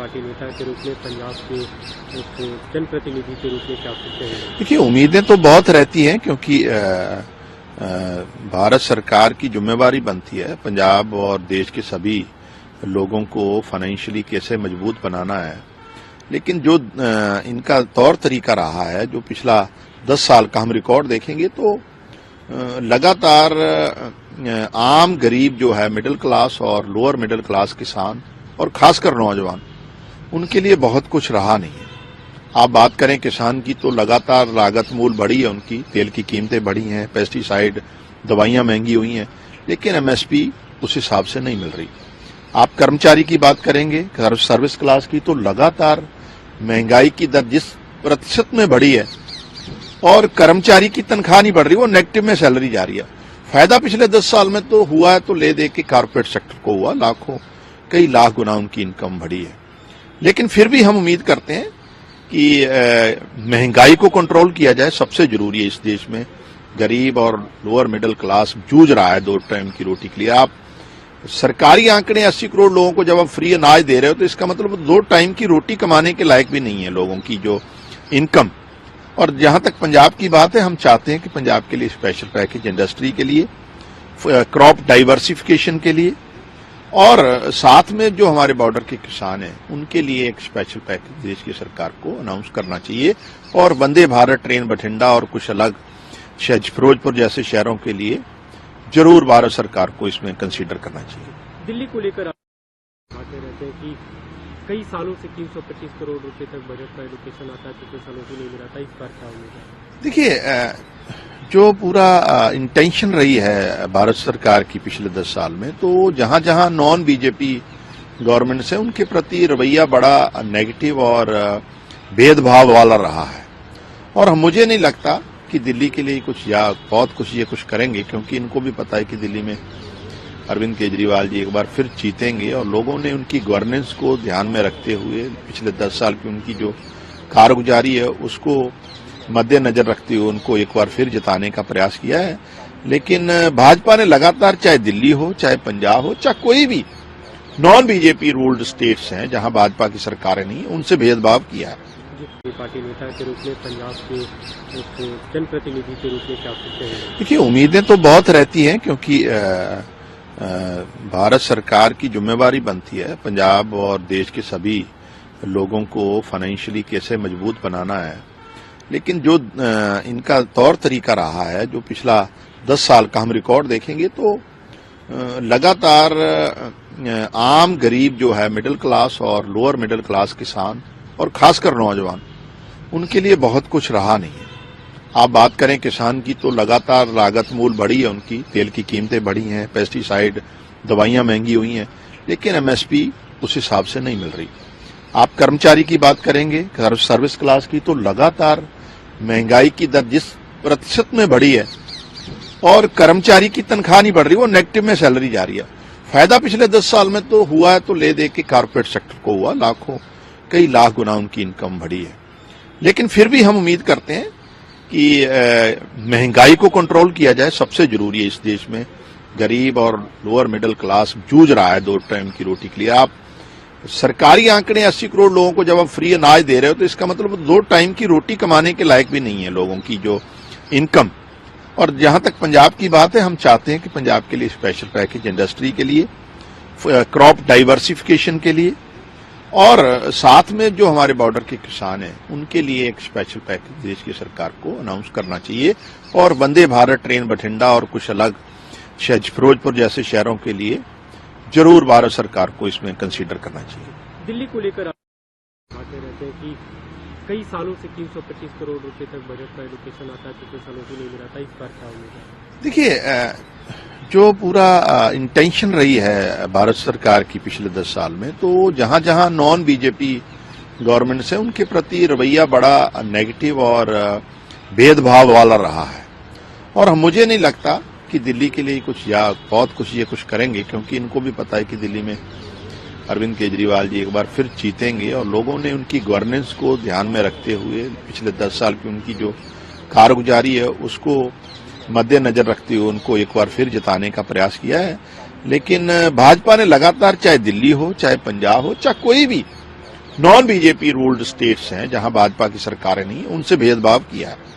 Party नेता के रूप में पंजाब के एक जनप्रतिनिधि के रूप में क्या सोचते हैं? देखिए, उम्मीदें तो बहुत रहती हैं क्योंकि भारत सरकार की जिम्मेवारी बनती है पंजाब और देश के सभी लोगों को फाइनेंशियली कैसे मजबूत बनाना है। लेकिन जो इनका तौर तरीका रहा है, जो पिछला 10 साल का हम रिकॉर्ड देखेंगे तो लगातार आम गरीब जो है, मिडिल क्लास और लोअर मिडिल क्लास किसान और खासकर नौजवान, उनके लिए बहुत कुछ रहा नहीं है। आप बात करें किसान की तो लगातार लागत मूल बढ़ी है, उनकी तेल की कीमतें बढ़ी हैं, पेस्टिसाइड दवाइयां महंगी हुई हैं, लेकिन एमएसपी उस हिसाब से नहीं मिल रही। आप कर्मचारी की बात करेंगे, सर्विस क्लास की, तो लगातार महंगाई की दर जिस प्रतिशत में बढ़ी है और कर्मचारी की तनख्वाह नहीं बढ़ रही, वो नेगेटिव में सैलरी जा रही है। फायदा पिछले 10 साल में तो हुआ है, तो ले दे के कारपोरेट सेक्टर को हुआ, लाखों कई लाख गुना उनकी इनकम बढ़ी है। लेकिन फिर भी हम उम्मीद करते हैं कि महंगाई को कंट्रोल किया जाए, सबसे जरूरी है। इस देश में गरीब और लोअर मिडिल क्लास जूझ रहा है 2 टाइम की रोटी के लिए। आप सरकारी आंकड़े 80 करोड़ लोगों को जब आप फ्री अनाज दे रहे हो तो इसका मतलब 2 टाइम की रोटी कमाने के लायक भी नहीं है लोगों की जो इनकम। और जहां तक पंजाब की बात है, हम चाहते हैं कि पंजाब के लिए स्पेशल पैकेज इंडस्ट्री के लिए, क्रॉप डाइवर्सिफिकेशन के लिए, और साथ में जो हमारे बॉर्डर के किसान हैं उनके लिए एक स्पेशल पैकेज देश की सरकार को अनाउंस करना चाहिए। और वंदे भारत ट्रेन बठिंडा और कुछ अलग फिरोजपुर जैसे शहरों के लिए जरूर भारत सरकार को इसमें कंसीडर करना चाहिए। दिल्ली को लेकर आते रहते हैं कि कई सालों से 325 करोड़ रुपए तक बजट का एलोकेशन आता है, पिछले सालों से नहीं मिला था, इस बार क्या उम्मीद है? देखिए, जो पूरा इंटेंशन रही है भारत सरकार की पिछले 10 साल में, तो जहां जहां नॉन बीजेपी गवर्नमेंट से उनके प्रति रवैया बड़ा नेगेटिव और भेदभाव वाला रहा है। और मुझे नहीं लगता कि दिल्ली के लिए कुछ या बहुत कुछ ये कुछ करेंगे, क्योंकि इनको भी पता है कि दिल्ली में अरविंद केजरीवाल जी एक बार फिर जीतेंगे और लोगों ने उनकी गवर्नेंस को ध्यान में रखते हुए पिछले 10 साल की उनकी जो कारगुजारी है उसको मद्देनजर रखते हुए उनको एक बार फिर जिताने का प्रयास किया है। लेकिन भाजपा ने लगातार, चाहे दिल्ली हो, चाहे पंजाब हो, चाहे कोई भी नॉन बीजेपी रूल्ड स्टेट्स हैं जहां भाजपा की सरकारें नहीं, उनसे भेदभाव किया है। पार्टी नेता के रूप में पंजाब के एक जनप्रतिनिधि के रूप में क्या सोचते हैं? देखिए, उम्मीदें तो बहुत रहती हैं क्योंकि भारत सरकार की जिम्मेवारी बनती है पंजाब और देश के सभी लोगों को फाइनेंशियली कैसे मजबूत बनाना है। लेकिन जो इनका तौर तरीका रहा है, जो पिछला 10 साल का हम रिकॉर्ड देखेंगे तो लगातार आम गरीब जो है, मिडिल क्लास और लोअर मिडिल क्लास किसान और खासकर नौजवान, उनके लिए बहुत कुछ रहा नहीं है। आप बात करें किसान की तो लगातार लागत मूल बढ़ी है, उनकी तेल की कीमतें बढ़ी हैं, पेस्टिसाइड दवाइयां महंगी हुई हैं, लेकिन एमएसपी उस हिसाब से नहीं मिल रही। आप कर्मचारी की बात करेंगे, सर्विस क्लास की, तो लगातार महंगाई की दर जिस प्रतिशत में बढ़ी है और कर्मचारी की तनख्वाह नहीं बढ़ रही, वो नेगेटिव में सैलरी जा रही है। फायदा पिछले 10 साल में तो हुआ है, तो ले दे के कारपोरेट सेक्टर को हुआ, लाखों कई लाख गुना उनकी इनकम बढ़ी है। लेकिन फिर भी हम उम्मीद करते हैं कि महंगाई को कंट्रोल किया जाए, सबसे जरूरी है। इस देश में गरीब और लोअर मिडिल क्लास जूझ रहा है 2 टाइम की रोटी के लिए। आप सरकारी आंकड़े 80 करोड़ लोगों को जब आप फ्री अनाज दे रहे हो तो इसका मतलब 2 टाइम की रोटी कमाने के लायक भी नहीं है लोगों की जो इनकम। और जहां तक पंजाब की बात है, हम चाहते हैं कि पंजाब के लिए स्पेशल पैकेज इंडस्ट्री के लिए, क्रॉप डाइवर्सिफिकेशन के लिए, और साथ में जो हमारे बॉर्डर के किसान हैं उनके लिए एक स्पेशल पैकेज देश की सरकार को अनाउंस करना चाहिए। और वंदे भारत ट्रेन बठिंडा और कुछ अलग फिरोजपुर जैसे शहरों के लिए जरूर भारत सरकार को इसमें कंसीडर करना चाहिए। दिल्ली को लेकर आते रहते हैं कि कई सालों से 325 करोड़ रुपए तक बजट का एलोकेशन आता है, पिछले सालों से नहीं मिला था, इस बार क्या उम्मीद है? देखिए, जो पूरा इंटेंशन रही है भारत सरकार की पिछले 10 साल में, तो जहां जहां नॉन बीजेपी गवर्नमेंट से उनके प्रति रवैया बड़ा नेगेटिव और भेदभाव वाला रहा है। और मुझे नहीं लगता कि दिल्ली के लिए कुछ या बहुत कुछ ये कुछ करेंगे, क्योंकि इनको भी पता है कि दिल्ली में अरविंद केजरीवाल जी एक बार फिर जीतेंगे और लोगों ने उनकी गवर्नेंस को ध्यान में रखते हुए पिछले 10 साल की उनकी जो कारगुजारी है उसको मद्देनजर रखते हुए उनको एक बार फिर जिताने का प्रयास किया है। लेकिन भाजपा ने लगातार, चाहे दिल्ली हो, चाहे पंजाब हो, चाहे कोई भी नॉन बीजेपी रूल्ड स्टेट्स हैं जहां भाजपा की सरकारें नहीं, उनसे भेदभाव किया है।